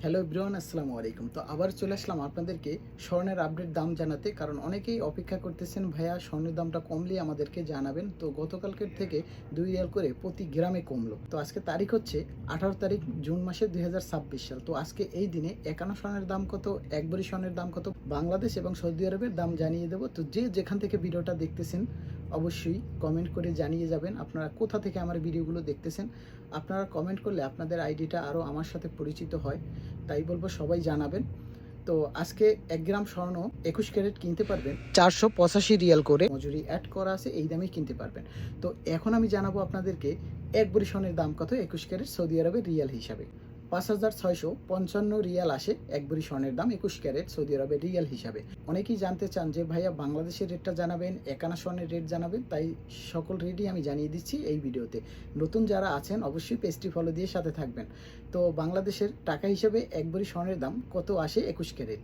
Hello everyone, আসসালামু আলাইকুম। তো আবার চলে আসলাম আপনাদেরকে স্বর্ণের আপডেট দাম জানাতে, কারণ অনেকেই অপেক্ষা করতেছেন ভাইয়া স্বর্ণের দামটা কমলে আমাদেরকে জানাবেন। তো গতকালকের থেকে 2 রিয়াল করে প্রতি গ্রামে কমলো। তো আজকে তারিখ হচ্ছে 18 তারিখ জুন মাসের 2026 সাল। তো আজকে এই দিনে 51 স্বর্ণের দাম কত, 1 ভরি স্বর্ণের দাম কত, বাংলাদেশ এবং সৌদি আরবের দাম জানিয়ে দেবো। তো যে যেখান থেকে ভিডিওটা দেখতেছেন অবশ্যই কমেন্ট করে জানিয়ে যাবেন আপনারা কোথা থেকে আমার ভিডিওগুলো দেখতেছেন। আপনারা কমেন্ট করলে আপনাদের আইডিটা আরও আমার সাথে পরিচিত হয়, তাই বলবো সবাই জানাবেন। তো আজকে 1 গ্রাম স্বর্ণ 21 ক্যারেট কিনতে পারবেন 485 রিয়াল করে, মজুরি অ্যাড করা আছে, এই দামে কিনতে পারবেন। তো এখন আমি জানাবো আপনাদেরকে 1 ভরি স্বর্ণের দাম কত 21 ক্যারেট সৌদি আরবের রিয়াল হিসাবে। 5,655 রিয়াল আসে 1 ভরি স্বর্ণের দাম 21 ক্যারেট সৌদি আরবের রিয়াল হিসাবে। অনেকেই জানতে চান যে ভাইয়া বাংলাদেশের রেটটা জানাবেন, 51 স্বর্ণের রেট জানাবেন, তাই সকল রেটই আমি জানিয়ে দিচ্ছি এই ভিডিওতে। নতুন যারা আছেন অবশ্যই পেজটি ফলো দিয়ে সাথে থাকবেন। তো বাংলাদেশের টাকা হিসেবে 1 ভরি স্বর্ণের দাম কত আসে 21 ক্যারেট,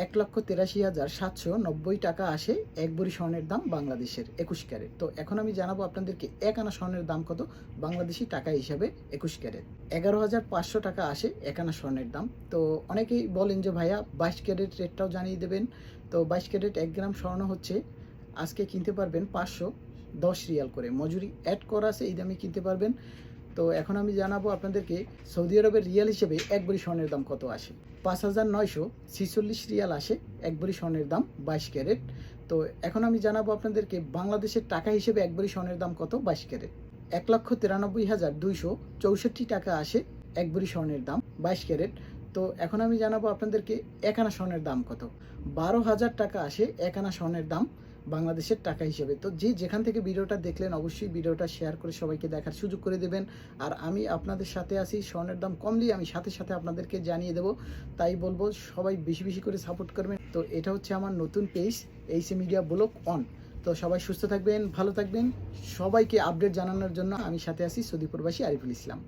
1,83,790 টাকা আসে 1 ভরি স্বর্ণের দাম বাংলাদেশের 21 ক্যারেট। তো এখন আমি জানাবো আপনাদেরকে 1 আনা স্বর্ণের দাম কত বাংলাদেশি টাকা হিসাবে 21 ক্যারেট। 11,500 টাকা আসে 1 আনা স্বর্ণের দাম। তো অনেকেই বলেন যে ভাইয়া 22 ক্যারেট রেটটাও জানিয়ে দেবেন। তো 22 ক্যারেট 1 গ্রাম স্বর্ণ হচ্ছে আজকে কিনতে পারবেন 510 রিয়াল করে, মজুরি অ্যাড করা আছে, এই দামে কিনতে পারবেন। তো এখন আমি জানাবো আপনাদেরকে সৌদি আরবের রিয়াল হিসেবে 1 ভরি স্বর্ণের দাম কত আসে। 5,946 রিয়াল আসে 1 ভরি স্বর্ণের দাম 22 ক্যারেট। তো এখন আমি জানাবো আপনাদেরকে বাংলাদেশের টাকা হিসেবে 1 ভরি স্বর্ণের দাম কত 22 ক্যারেট। 1,93,264 টাকা আসে 1 ভরি স্বর্ণের দাম 22 ক্যারেট। তো এখন আমি জানাবো আপনাদেরকে 1 আনা স্বর্ণের দাম কত। 12,000 টাকা আসে 1 আনা স্বর্ণের দাম বাংলাদেশের টাকা হিসেবে। তো যে যেখান থেকে ভিডিওটা দেখলেন অবশ্যই ভিডিওটা শেয়ার করে সবাইকে দেখার সুযোগ করে দেবেন। আর আমি আপনাদের সাথে আছি, স্বর্ণের দাম কমলেই আমি সাথে সাথে আপনাদেরকে জানিয়ে দেবো। তাই বলবো সবাই বেশি বেশি করে সাপোর্ট করবেন। তো এটা হচ্ছে আমার নতুন page Aisi media blog on. তো সবাই সুস্থ থাকবেন, ভালো থাকবেন। সবাইকে আপডেট জানানোর জন্য আমি সাথে আছি সৌদি প্রবাসী আরিফুল ইসলাম।